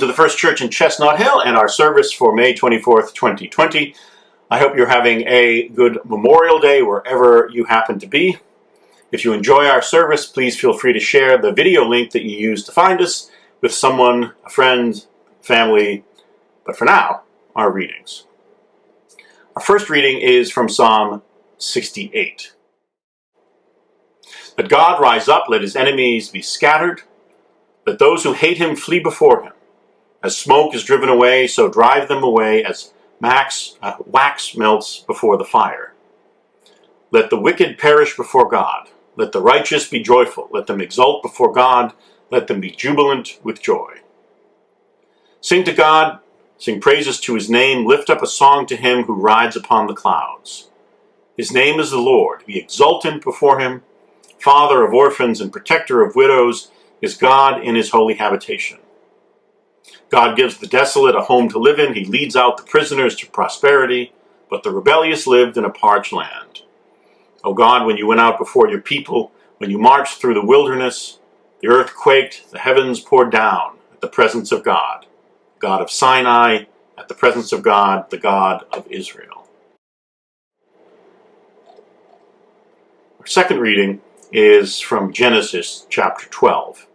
to the First Church in Chestnut Hill and our service for May 24th, 2020. I hope you're having a good Memorial Day wherever you happen to be. If you enjoy our service, please feel free to share the video link that you used to find us with someone, a friend, family. But for now, our readings. Our first reading is from Psalm 68. Let God rise up, let his enemies be scattered. Let those who hate him flee before him. As smoke is driven away, so drive them away as wax melts before the fire. Let the wicked perish before God. Let the righteous be joyful. Let them exult before God. Let them be jubilant with joy. Sing to God, sing praises to his name. Lift up a song to him who rides upon the clouds. His name is the Lord. Be exultant before him. Father of orphans and protector of widows is God in his holy habitation. God gives the desolate a home to live in. He leads out the prisoners to prosperity, but the rebellious lived in a parched land. O God, when you went out before your people, when you marched through the wilderness, the earth quaked, the heavens poured down at the presence of God, God of Sinai, at the presence of God, the God of Israel. Our second reading is from Genesis chapter 12.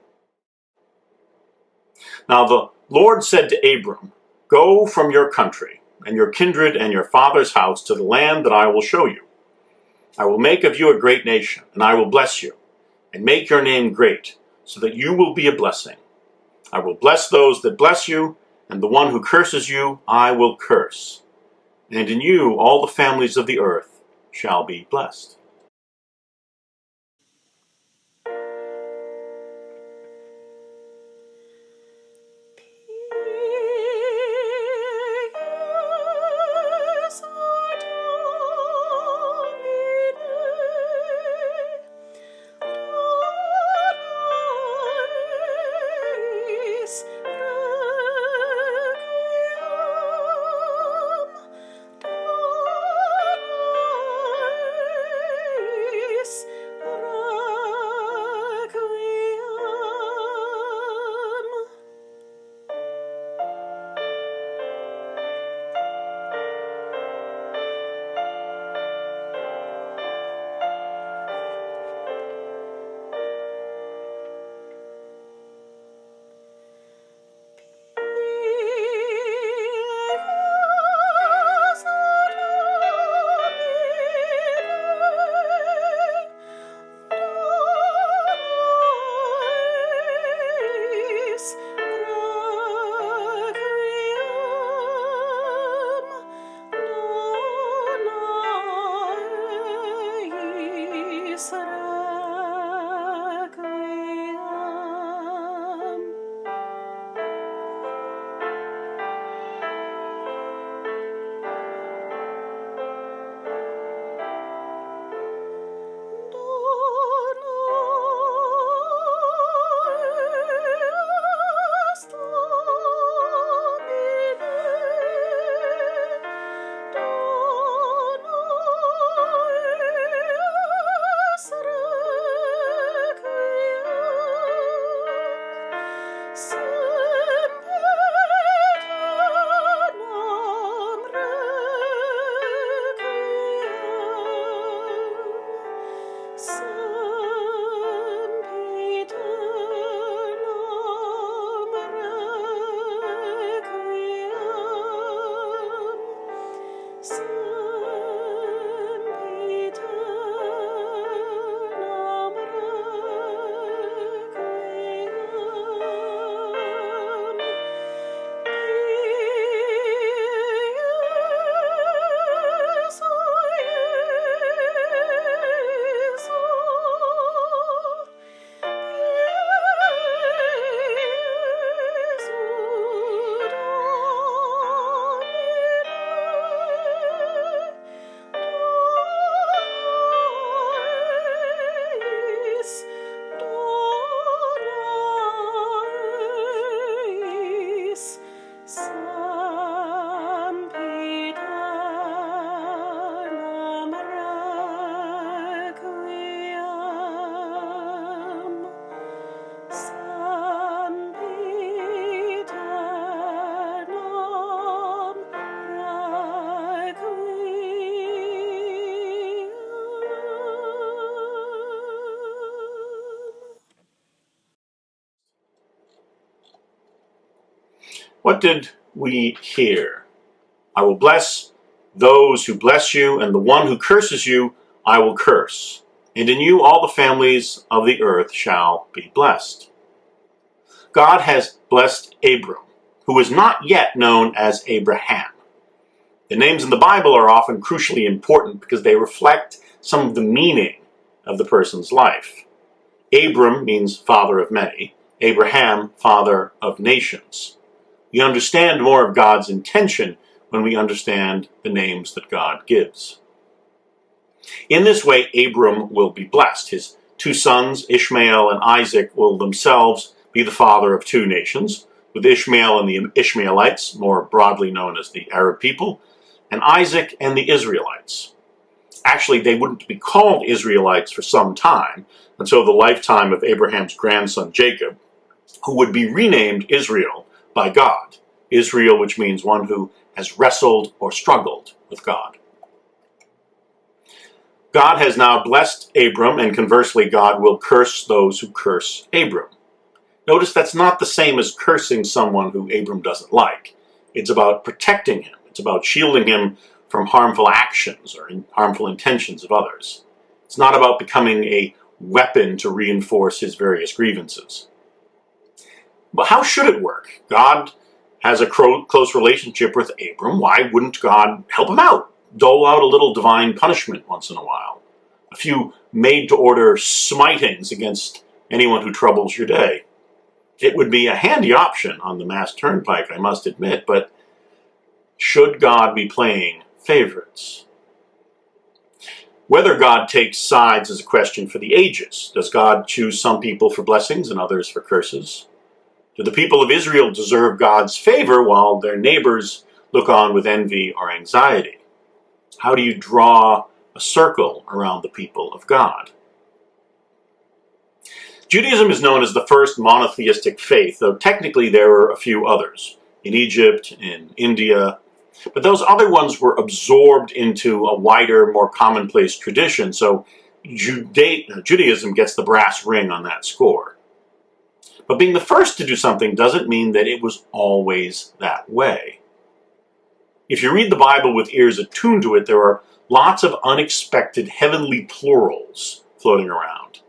Now the Lord said to Abram, "Go from your country and your kindred and your father's house to the land that I will show you. I will make of you a great nation, and I will bless you, and make your name great, so that you will be a blessing. I will bless those that bless you, and the one who curses you I will curse. And in you all the families of the earth shall be blessed." What did we hear? I will bless those who bless you, and the one who curses you I will curse. And in you all the families of the earth shall be blessed. God has blessed Abram, who is not yet known as Abraham. The names in the Bible are often crucially important because they reflect some of the meaning of the person's life. Abram means father of many, Abraham, father of nations. We understand more of God's intention when we understand the names that God gives. In this way, Abram will be blessed. His two sons, Ishmael and Isaac, will themselves be the father of two nations, with Ishmael and the Ishmaelites, more broadly known as the Arab people, and Isaac and the Israelites. Actually, they wouldn't be called Israelites for some time, until the lifetime of Abraham's grandson Jacob, who would be renamed Israel by God. Israel, which means one who has wrestled or struggled with God. God has now blessed Abram, and conversely, God will curse those who curse Abram. Notice that's not the same as cursing someone who Abram doesn't like. It's about protecting him. It's about shielding him from harmful actions or harmful intentions of others. It's not about becoming a weapon to reinforce his various grievances. But how should it work? God has a close relationship with Abram. Why wouldn't God help him out? Dole out a little divine punishment once in a while. A few made-to-order smitings against anyone who troubles your day. It would be a handy option on the Mass Turnpike, I must admit, but should God be playing favorites? Whether God takes sides is a question for the ages. Does God choose some people for blessings and others for curses? Do the people of Israel deserve God's favor while their neighbors look on with envy or anxiety? How do you draw a circle around the people of God? Judaism is known as the first monotheistic faith, though technically there were a few others, in Egypt, in India, but those other ones were absorbed into a wider, more commonplace tradition, so Judaism gets the brass ring on that score. But being the first to do something doesn't mean that it was always that way. If you read the Bible with ears attuned to it, there are lots of unexpected heavenly plurals floating around.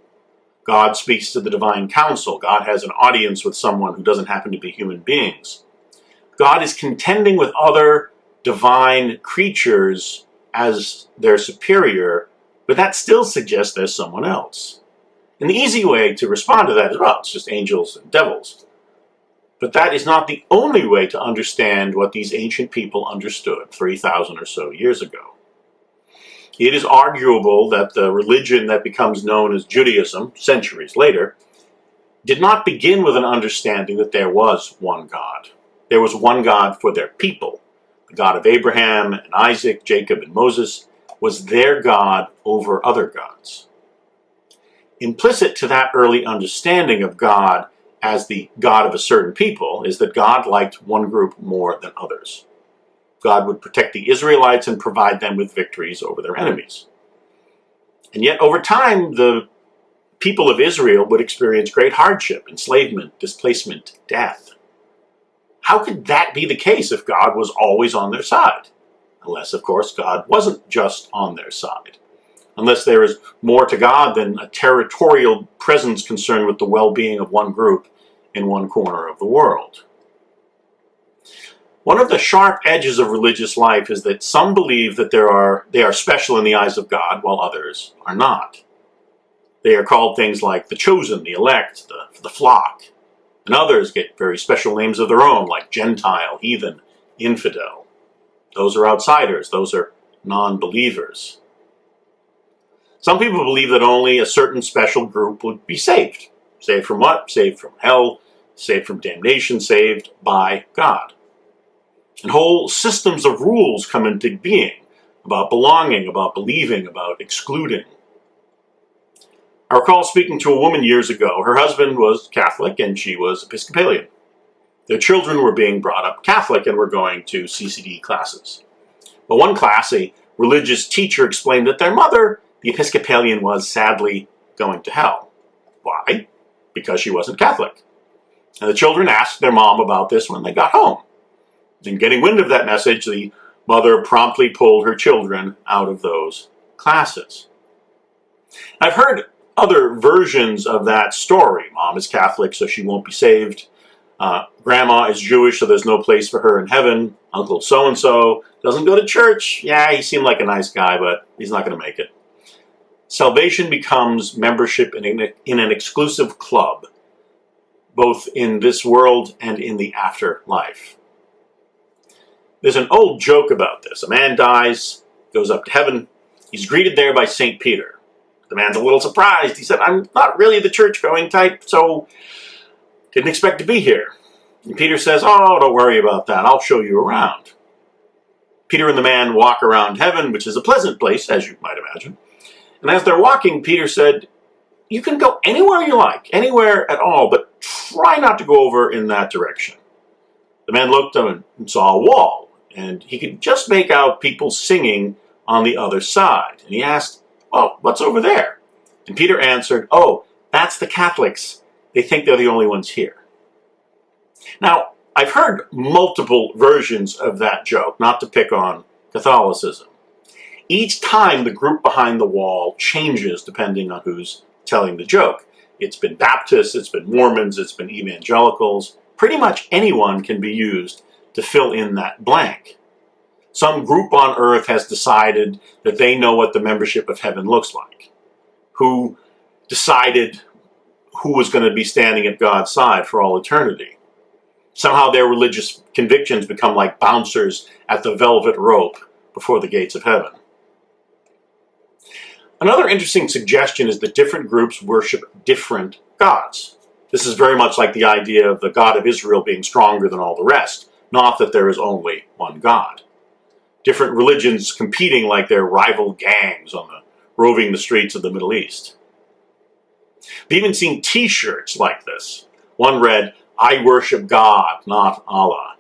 God speaks to the divine council. God has an audience with someone who doesn't happen to be human beings. God is contending with other divine creatures as their superior, but that still suggests there's someone else. And the easy way to respond to that is, well, it's just angels and devils. But that is not the only way to understand what these ancient people understood 3,000 or so years ago. It is arguable that the religion that becomes known as Judaism, centuries later, did not begin with an understanding that there was one God. There was one God for their people. The God of Abraham and Isaac, Jacob and Moses was their God over other gods. Implicit to that early understanding of God as the God of a certain people is that God liked one group more than others. God would protect the Israelites and provide them with victories over their enemies. And yet, over time, the people of Israel would experience great hardship, enslavement, displacement, death. How could that be the case if God was always on their side? Unless, of course, God wasn't just on their side. Unless there is more to God than a territorial presence concerned with the well-being of one group in one corner of the world. One of the sharp edges of religious life is that some believe that they are special in the eyes of God, while others are not. They are called things like the chosen, the elect, the flock. And others get very special names of their own, like Gentile, heathen, infidel. Those are outsiders. Those are non-believers. Some people believe that only a certain special group would be saved. Saved from what? Saved from hell, saved from damnation, saved by God. And whole systems of rules come into being about belonging, about believing, about excluding. I recall speaking to a woman years ago. Her husband was Catholic and she was Episcopalian. Their children were being brought up Catholic and were going to CCD classes. But one class, a religious teacher explained that their mother, the Episcopalian, was sadly going to hell. Why? Because she wasn't Catholic. And the children asked their mom about this when they got home. In getting wind of that message, the mother promptly pulled her children out of those classes. I've heard other versions of that story. Mom is Catholic, so she won't be saved. Grandma is Jewish, so there's no place for her in heaven. Uncle so-and-so doesn't go to church. Yeah, he seemed like a nice guy, but he's not going to make it. Salvation becomes membership in an exclusive club, both in this world and in the afterlife. There's an old joke about this. A man dies, goes up to heaven. He's greeted there by St. Peter. The man's a little surprised. He said, I'm not really the church-going type, so didn't expect to be here. And Peter says, oh, don't worry about that. I'll show you around. Peter and the man walk around heaven, which is a pleasant place, as you might imagine. And as they're walking, Peter said, you can go anywhere you like, anywhere at all, but try not to go over in that direction. The man looked and saw a wall, and he could just make out people singing on the other side. And he asked, well, what's over there? And Peter answered, oh, that's the Catholics. They think they're the only ones here. Now, I've heard multiple versions of that joke, not to pick on Catholicism. Each time the group behind the wall changes depending on who's telling the joke. It's been Baptists, it's been Mormons, it's been evangelicals. Pretty much anyone can be used to fill in that blank. Some group on earth has decided that they know what the membership of heaven looks like. Who decided who was going to be standing at God's side for all eternity. Somehow their religious convictions become like bouncers at the velvet rope before the gates of heaven. Another interesting suggestion is that different groups worship different gods. This is very much like the idea of the God of Israel being stronger than all the rest, not that there is only one God. Different religions competing like their rival gangs roving the streets of the Middle East. We've even seen t-shirts like this. One read, I worship God, not Allah.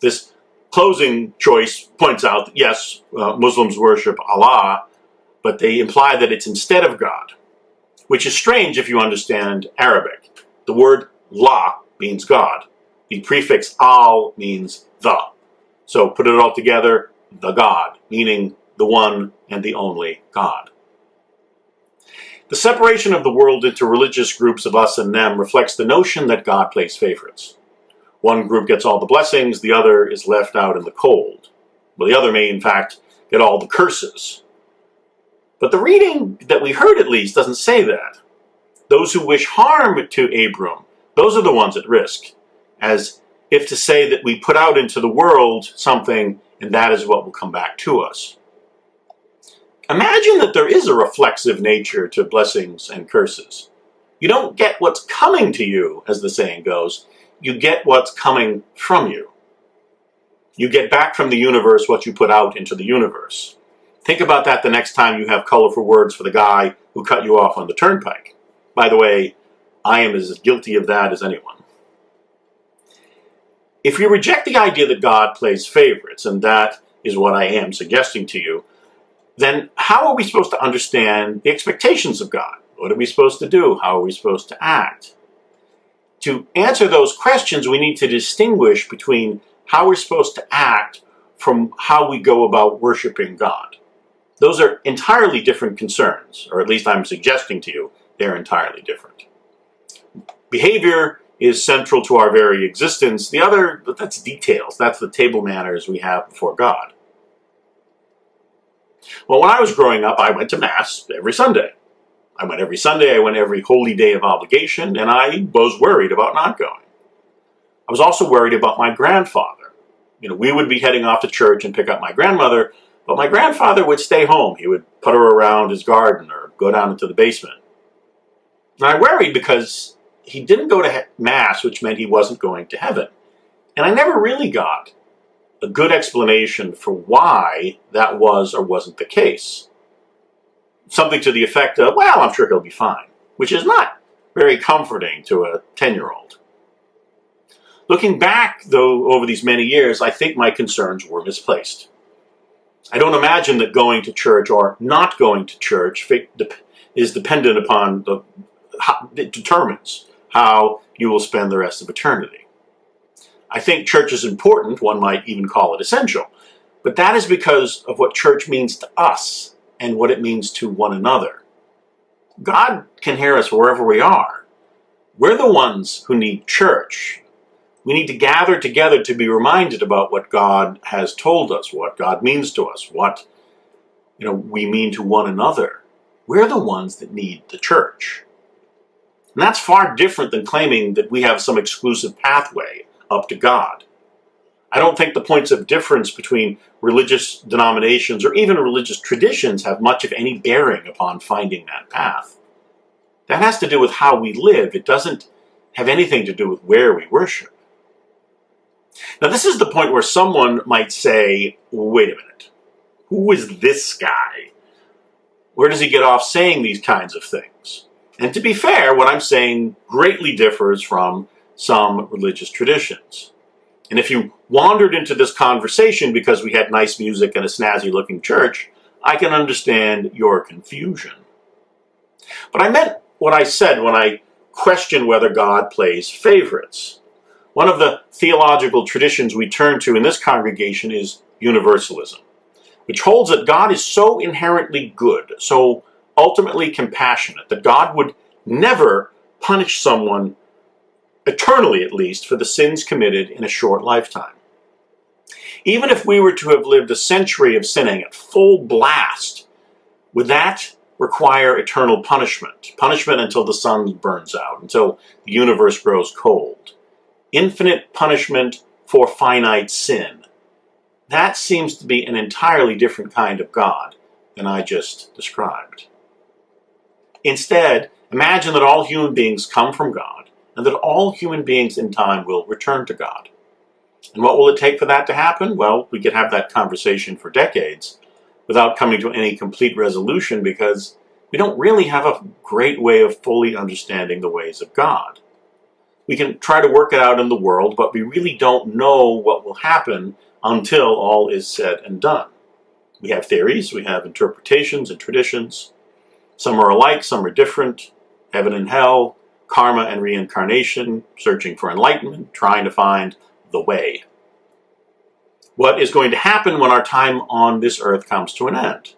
This closing choice points out that yes, Muslims worship Allah, but they imply that it's instead of God, which is strange if you understand Arabic. The word la means God. The prefix al means the. So put it all together, the God, meaning the one and the only God. The separation of the world into religious groups of us and them reflects the notion that God plays favorites. One group gets all the blessings, the other is left out in the cold. Well, the other may, in fact, get all the curses. But the reading that we heard, at least, doesn't say that. Those who wish harm to Abram, those are the ones at risk, as if to say that we put out into the world something, and that is what will come back to us. Imagine that there is a reflexive nature to blessings and curses. You don't get what's coming to you, as the saying goes. You get what's coming from you. You get back from the universe what you put out into the universe. Think about that the next time you have colorful words for the guy who cut you off on the turnpike. By the way, I am as guilty of that as anyone. If you reject the idea that God plays favorites, and that is what I am suggesting to you, then how are we supposed to understand the expectations of God? What are we supposed to do? How are we supposed to act? To answer those questions, we need to distinguish between how we're supposed to act from how we go about worshiping God. Those are entirely different concerns, or at least I'm suggesting to you they're entirely different. Behavior is central to our very existence. The other, that's details. That's the table manners we have before God. Well, when I was growing up, I went to Mass every Sunday. I went every Sunday, I went every holy day of obligation, and I was worried about not going. I was also worried about my grandfather. We would be heading off to church and pick up my grandmother, but my grandfather would stay home. He would putter around his garden or go down into the basement. And I worried because he didn't go to Mass, which meant he wasn't going to heaven. And I never really got a good explanation for why that was or wasn't the case. Something to the effect of, well, I'm sure he'll be fine, which is not very comforting to a 10-year-old. Looking back, though, over these many years, I think my concerns were misplaced. I don't imagine that going to church or not going to church is dependent upon it determines how you will spend the rest of eternity. I think church is important, one might even call it essential, but that is because of what church means to us and what it means to one another. God can hear us wherever we are. We're the ones who need church. We need to gather together to be reminded about what God has told us, what God means to us, what we mean to one another. We're the ones that need the church. And that's far different than claiming that we have some exclusive pathway up to God. I don't think the points of difference between religious denominations or even religious traditions have much of any bearing upon finding that path. That has to do with how we live. It doesn't have anything to do with where we worship. Now, this is the point where someone might say, wait a minute, who is this guy? Where does he get off saying these kinds of things? And to be fair, what I'm saying greatly differs from some religious traditions. And if you wandered into this conversation because we had nice music and a snazzy-looking church, I can understand your confusion. But I meant what I said when I questioned whether God plays favorites. One of the theological traditions we turn to in this congregation is Universalism, which holds that God is so inherently good, so ultimately compassionate, that God would never punish someone, eternally at least, for the sins committed in a short lifetime. Even if we were to have lived a century of sinning at full blast, would that require eternal punishment? Punishment until the sun burns out, until the universe grows cold. Infinite punishment for finite sin. That seems to be an entirely different kind of God than I just described. Instead, imagine that all human beings come from God, and that all human beings in time will return to God. And what will it take for that to happen? Well, we could have that conversation for decades without coming to any complete resolution, because we don't really have a great way of fully understanding the ways of God. We can try to work it out in the world, but we really don't know what will happen until all is said and done. We have theories, we have interpretations and traditions. Some are alike, some are different. Heaven and hell, karma and reincarnation, searching for enlightenment, trying to find the way. What is going to happen when our time on this earth comes to an end?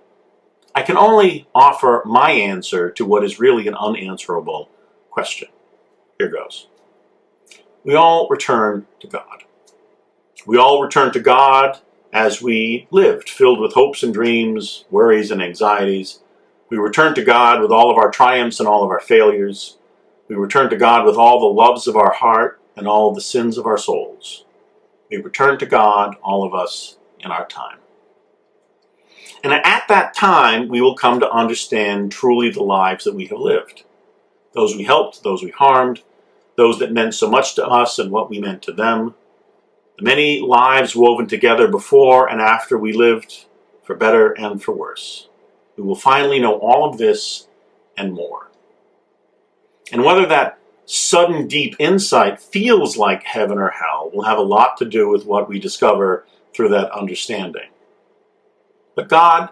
I can only offer my answer to what is really an unanswerable question. Here goes. We all return to God. We all return to God as we lived, filled with hopes and dreams, worries and anxieties. We return to God with all of our triumphs and all of our failures. We return to God with all the loves of our heart and all the sins of our souls. We return to God, all of us, in our time. And at that time, we will come to understand truly the lives that we have lived. Those we helped, those we harmed, those that meant so much to us and what we meant to them. The many lives woven together before and after we lived, for better and for worse. We will finally know all of this and more. And whether that sudden deep insight feels like heaven or hell will have a lot to do with what we discover through that understanding. But God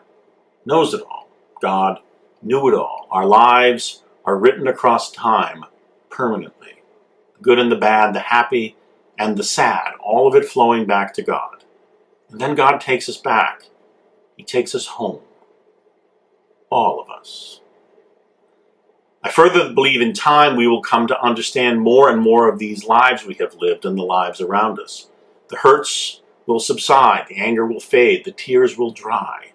knows it all. God knew it all. Our lives are written across time permanently. The good and the bad, the happy and the sad, all of it flowing back to God. And then God takes us back. He takes us home. All of us. I further believe in time we will come to understand more and more of these lives we have lived and the lives around us. The hurts will subside, the anger will fade, the tears will dry.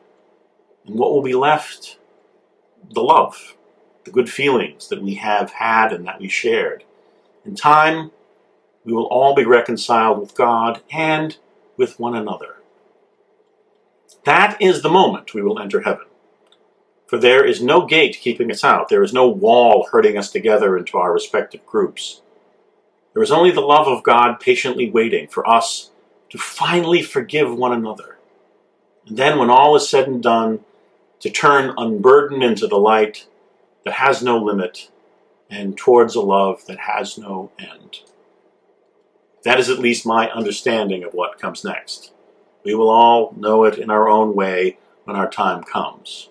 And what will be left? The love, the good feelings that we have had and that we shared. In time, we will all be reconciled with God and with one another. That is the moment we will enter heaven. For there is no gate keeping us out. There is no wall herding us together into our respective groups. There is only the love of God patiently waiting for us to finally forgive one another. And then when all is said and done, to turn unburdened into the light that has no limit and towards a love that has no end. That is at least my understanding of what comes next. We will all know it in our own way when our time comes.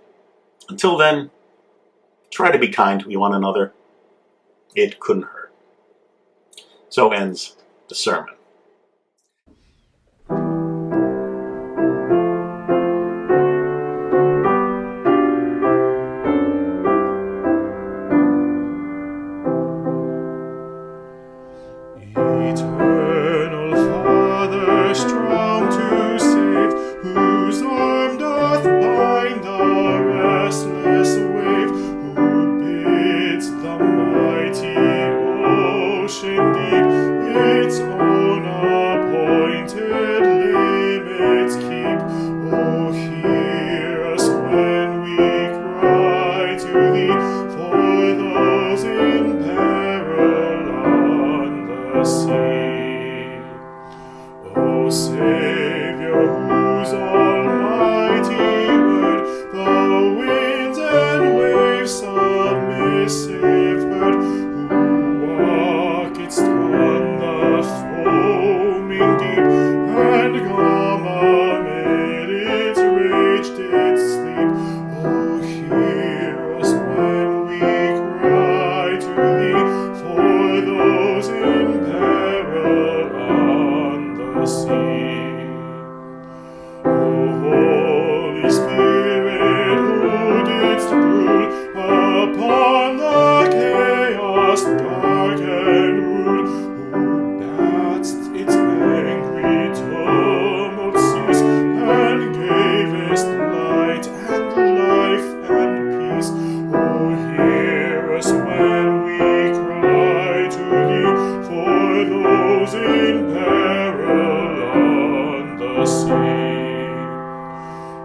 Until then, try to be kind to one another. It couldn't hurt. So ends the sermon. Spirit, who didst brood upon the chaos dark and rude, who badst its angry tumult cease, and gavest light and life and peace. Oh, hear us when we cry to thee for those in peril on the sea.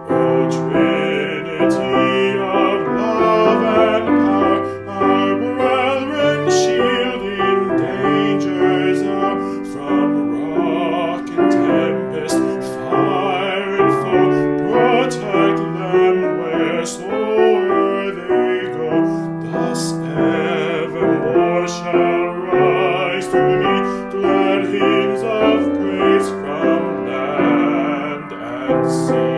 O Trinity of love and power, our brethren shield in dangers hour, from rock and tempest, fire and foe, protect them wheresoe'er they go. Thus evermore shall rise to thee glad hymns of praise from land and sea.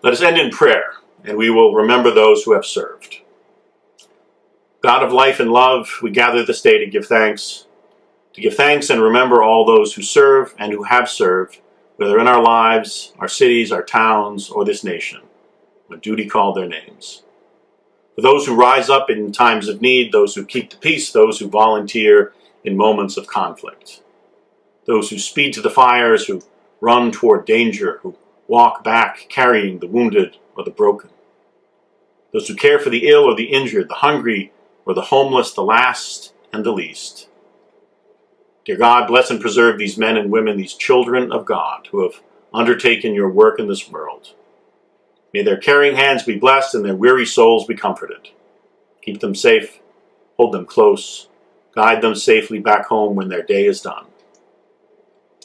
Let us end in prayer, and we will remember those who have served. God of life and love, we gather this day to give thanks and remember all those who serve and who have served, whether in our lives, our cities, our towns, or this nation, when duty called their names. For those who rise up in times of need, those who keep the peace, those who volunteer in moments of conflict, those who speed to the fires, who run toward danger, who walk back carrying the wounded or the broken, those who care for the ill or the injured, the hungry or the homeless, the last and the least. Dear God, bless and preserve these men and women, these children of God who have undertaken your work in this world. May their caring hands be blessed and their weary souls be comforted. Keep them safe, hold them close, guide them safely back home when their day is done.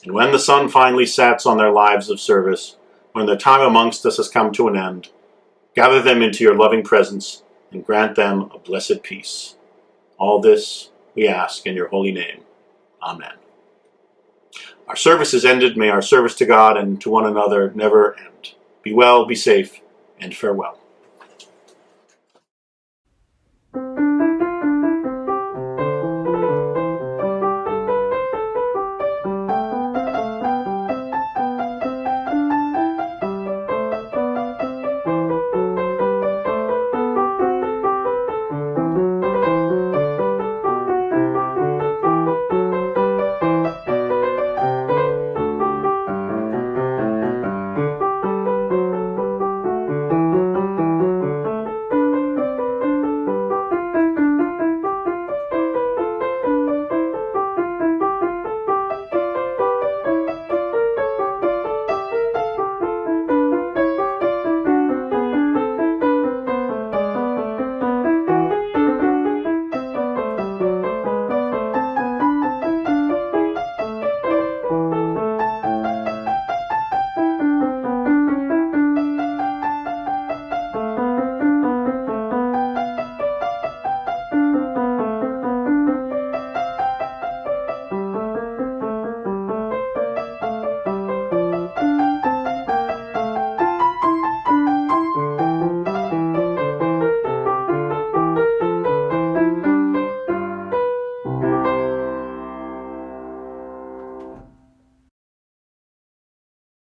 And when the sun finally sets on their lives of service, when their time amongst us has come to an end, gather them into your loving presence and grant them a blessed peace. All this we ask in your holy name. Amen. Our service is ended. May our service to God and to one another never end. Be well, be safe, and farewell.